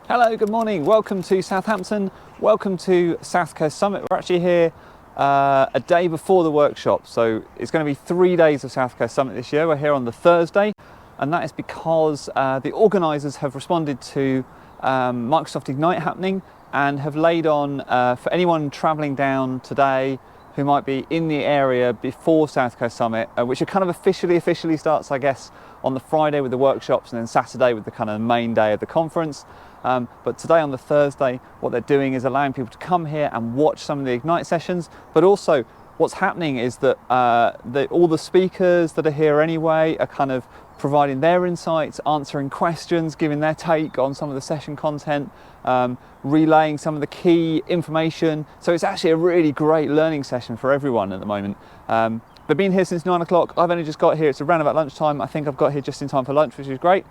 Hello, good morning. Welcome to Southampton. Welcome to South Coast Summit. We're actually here a day before the workshop. So it's going to be 3 days of South Coast Summit this year. We're here on the Thursday, and that is because the organisers have responded to Microsoft Ignite happening and have laid on for anyone travelling down today who might be in the area before South Coast Summit, which are kind of officially starts, I guess, on the Friday with the workshops and then Saturday with the kind of main day of the conference. But today on the Thursday, what they're doing is allowing people to come here and watch some of the Ignite sessions, but also what's happening is that all the speakers that are here anyway are kind of providing their insights, answering questions, giving their take on some of the session content, relaying some of the key information. So it's actually a really great learning session for everyone at the moment. They've been here since 9 o'clock. I've only just got here. It's around about lunchtime. I think I've got here just in time for lunch, which is great.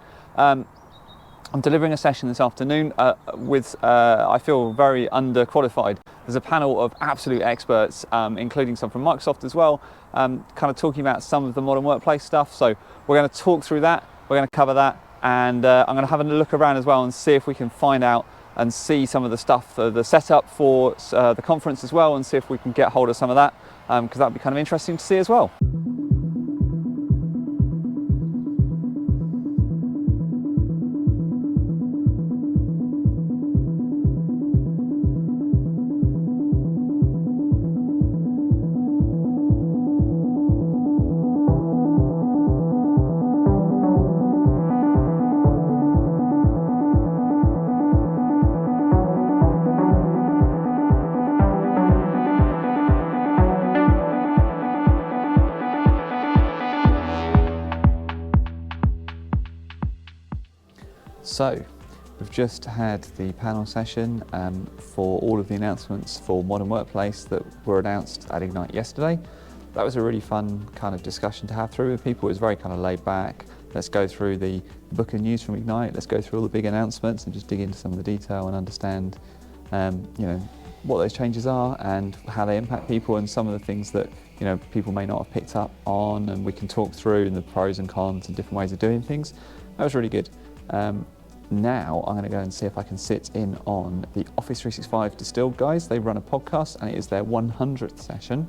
I'm delivering a session this afternoon with, I feel, very underqualified. There's a panel of absolute experts, including some from Microsoft as well, kind of talking about some of the modern workplace stuff. So we're going to talk through that, we're going to cover that, and I'm going to have a look around as well and see if we can find out and see some of the stuff, the setup for the conference as well, and see if we can get hold of some of that, because that would be kind of interesting to see as well. So, we've just had the panel session for all of the announcements for Modern Workplace that were announced at Ignite yesterday. That was a really fun kind of discussion to have through with people. It was very kind of laid back. Let's go through the book of news from Ignite. Let's go through all the big announcements and just dig into some of the detail and understand, what those changes are and how they impact people, and some of the things that people may not have picked up on, and we can talk through and the pros and cons and different ways of doing things. That was really good. Now I'm going to go and see if I can sit in on the Office 365 Distilled guys. They run a podcast and it is their 100th session,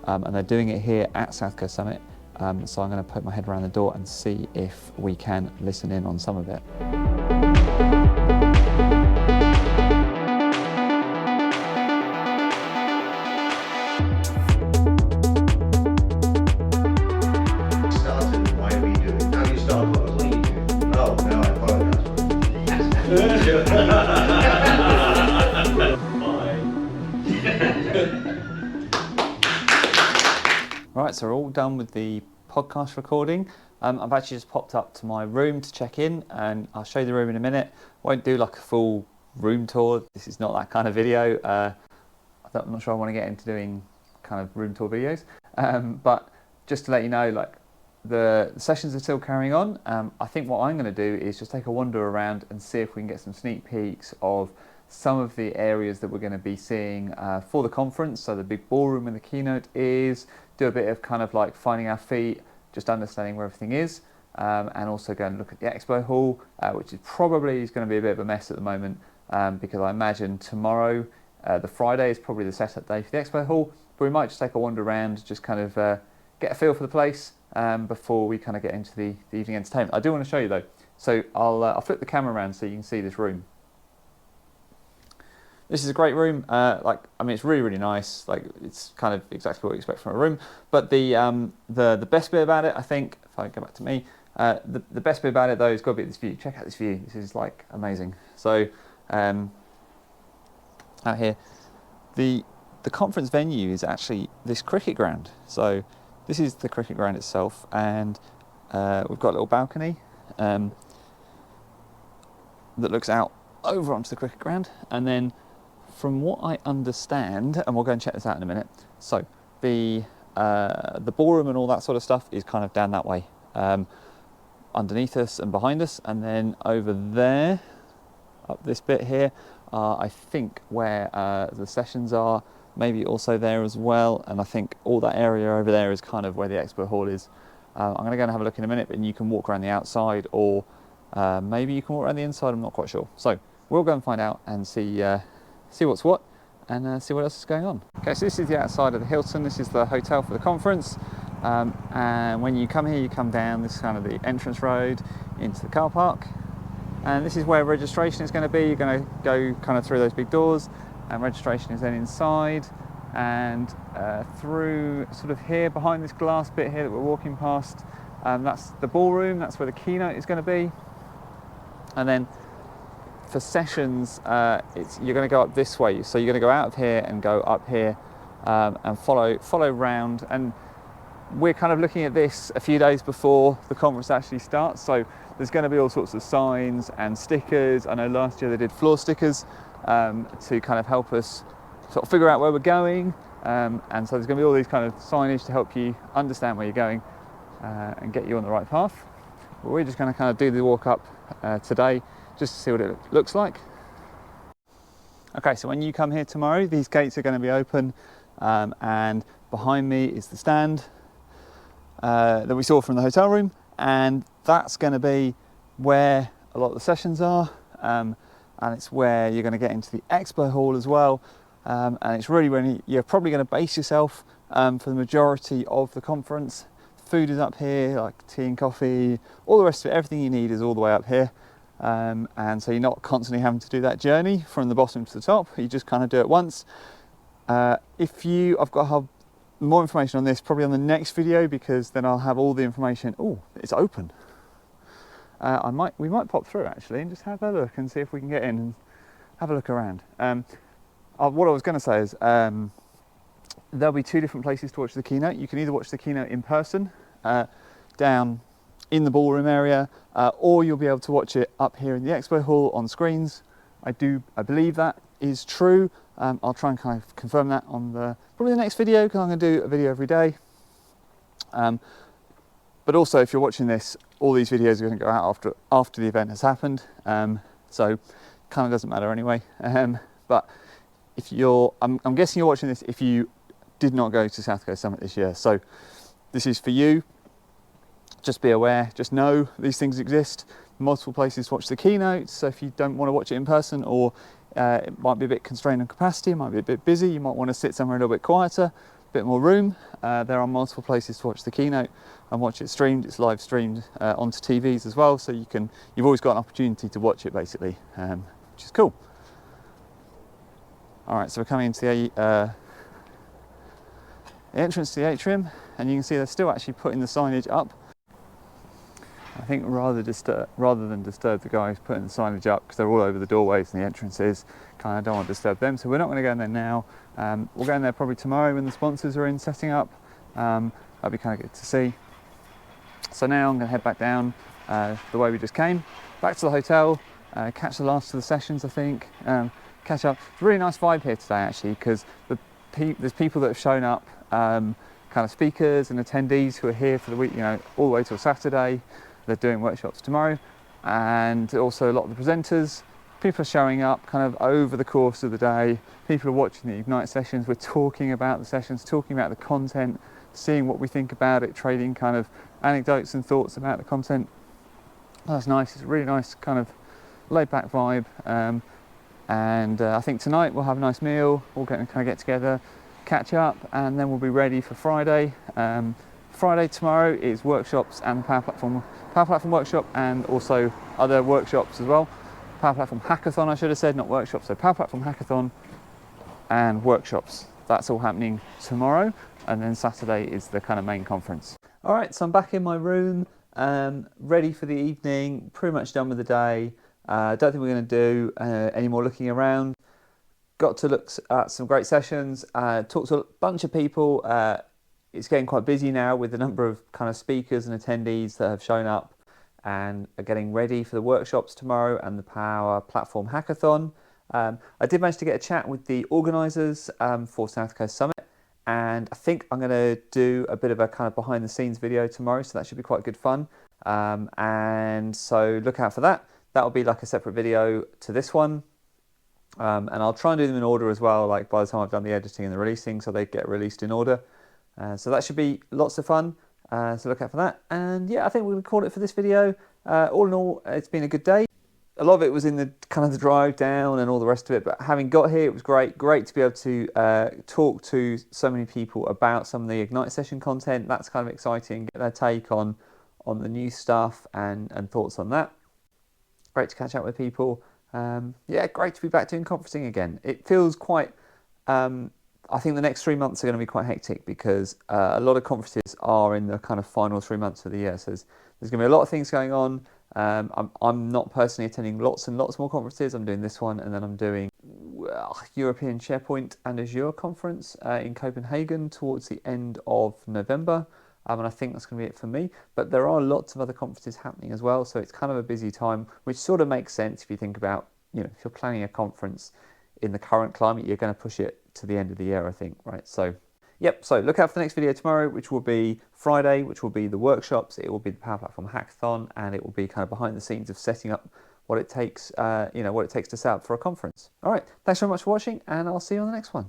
and they're doing it here at South Coast Summit. So I'm going to poke my head around the door and see if we can listen in on some of it. Right, so we're all done with the podcast recording. I've actually just popped up to my room to check in, and I'll show you the room in a minute. Won't do like a full room tour. This is not that kind of video. I'm not sure I want to get into doing kind of room tour videos, but just to let you know, like, the sessions are still carrying on. I think what I'm going to do is just take a wander around and see if we can get some sneak peeks of some of the areas that we're going to be seeing for the conference. So the big ballroom and the keynote is, do a bit of kind of like finding our feet, just understanding where everything is, and also go and look at the Expo Hall, which is probably going to be a bit of a mess at the moment, because I imagine tomorrow, the Friday, is probably the setup day for the Expo Hall, but we might just take a wander around, just kind of get a feel for the place before we kind of get into the evening entertainment. I do want to show you though, so I'll flip the camera around so you can see this room. This is a great room. It's really, really nice. Like, it's kind of exactly what you expect from a room. But the best bit about it, I think, if I go back to me, the best bit about it though has got to be this view. Check out this view. This is like amazing. So out here, the conference venue is actually this cricket ground. So this is the cricket ground itself, and we've got a little balcony that looks out over onto the cricket ground, and then, from what I understand, and we'll go and check this out in a minute, so the ballroom and all that sort of stuff is kind of down that way, underneath us and behind us, and then over there, up this bit here, I think where the sessions are, maybe also there as well, and I think all that area over there is kind of where the Expo Hall is. I'm going to go and have a look in a minute, and you can walk around the outside, or maybe you can walk around the inside, I'm not quite sure. So we'll go and find out and see what's what and see what else is going on. Okay, so this is the outside of the Hilton. This is the hotel for the conference. And when you come here, you come down this kind of the entrance road into the car park. And this is where registration is going to be. You're going to go kind of through those big doors, and registration is then inside and through sort of here behind this glass bit here that we're walking past. That's the ballroom. That's where the keynote is going to be. And then for sessions, you're going to go up this way. So you're going to go out of here and go up here and follow round. And we're kind of looking at this a few days before the conference actually starts. So there's going to be all sorts of signs and stickers. I know last year they did floor stickers to kind of help us sort of figure out where we're going. And so there's going to be all these kind of signage to help you understand where you're going and get you on the right path. But we're just going to kind of do the walk up today just to see what it looks like. Okay, so when you come here tomorrow, these gates are going to be open and behind me is the stand that we saw from the hotel room, and that's going to be where a lot of the sessions are, and it's where you're going to get into the Expo Hall as well, and it's really when you're probably going to base yourself for the majority of the conference. Food is up here, like tea and coffee, all the rest of it, everything you need is all the way up here, and so you're not constantly having to do that journey from the bottom to the top. You just kind of do it once. I've got to have more information on this probably on the next video, because then I'll have all the information. Oh, it's open. We might pop through actually and just have a look and see if we can get in and have a look around. What I was going to say is there'll be two different places to watch the keynote. You can either watch the keynote in person down in the ballroom area, or you'll be able to watch it up here in the Expo Hall on screens. I believe that is true. I'll try and kind of confirm that on probably the next video, because I'm going to do a video every day. But also, if you're watching this, all these videos are going to go out after the event has happened, so kind of doesn't matter anyway. But if I'm guessing you're watching this if you did not go to South Coast Summit this year, so this is for you. Just be aware, just know these things exist. Multiple places to watch the keynote, so if you don't want to watch it in person, or it might be a bit constrained on capacity, it might be a bit busy, you might want to sit somewhere a little bit quieter, a bit more room, there are multiple places to watch the keynote and watch it streamed. It's live streamed onto TVs as well, so you've always got an opportunity to watch it basically, which is cool. Alright, so we're coming into the entrance to the atrium, and you can see they're still actually putting the signage up. I think rather than disturb the guys putting the signage up, because they're all over the doorways and the entrances, kind of don't want to disturb them, so we're not going to go in there now. We'll go in there probably tomorrow when the sponsors are in setting up. That'll be kind of good to see. So now I'm going to head back down the way we just came, back to the hotel, catch the last of the sessions, I think, catch up. It's a really nice vibe here today actually, because there's people that have shown up, kind of speakers and attendees who are here for the week, all the way till Saturday. They're doing workshops tomorrow, and also a lot of the presenters. People are showing up kind of over the course of the day. People are watching the Ignite sessions. We're talking about the sessions, talking about the content, seeing what we think about it, trading kind of anecdotes and thoughts about the content. That's nice. It's a really nice kind of laid back vibe. And I think tonight we'll have a nice meal. We'll kind of get together, catch up, and then we'll be ready for Friday. Friday tomorrow is workshops and Power Platform workshop, and also other workshops as well. Power Platform Hackathon, I should have said, not workshops. So Power Platform Hackathon and workshops. That's all happening tomorrow, and then Saturday is the kind of main conference. All right, so I'm back in my room, ready for the evening, pretty much done with the day. Don't think we're going to do any more looking around. Got to look at some great sessions, talked to a bunch of people. It's getting quite busy now with the number of kind of speakers and attendees that have shown up and are getting ready for the workshops tomorrow and the Power Platform Hackathon. I did manage to get a chat with the organisers for South Coast Summit, and I think I'm going to do a bit of a kind of behind the scenes video tomorrow, so that should be quite good fun. And so look out for that. That'll be like a separate video to this one. And I'll try and do them in order as well, like by the time I've done the editing and the releasing, so they get released in order. So that should be lots of fun, so look out for that. And yeah, I think we'll call it for this video. All in all, it's been a good day. a lot of it was in the kind of the drive down and all the rest of it, but having got here, it was great to be able to talk to so many people about some of the Ignite session content. That's kind of exciting, get their take on the new stuff and thoughts on that. Great to catch up with people. Yeah, great to be back doing conferencing again. It feels quite, I think the next 3 months are going to be quite hectic because a lot of conferences are in the kind of final 3 months of the year. So there's going to be a lot of things going on. I'm not personally attending lots and lots more conferences. I'm doing this one, and then I'm doing European SharePoint and Azure conference in Copenhagen towards the end of November. And I think that's going to be it for me. But there are lots of other conferences happening as well. So it's kind of a busy time, which sort of makes sense if you think about, if you're planning a conference in the current climate, you're going to push it to the end of the year, I think, right? So, yep. So look out for the next video tomorrow, which will be Friday, which will be the workshops. It will be the Power Platform Hackathon, and it will be kind of behind the scenes of setting up what it takes, what it takes to set up for a conference. All right. Thanks very much for watching, and I'll see you on the next one.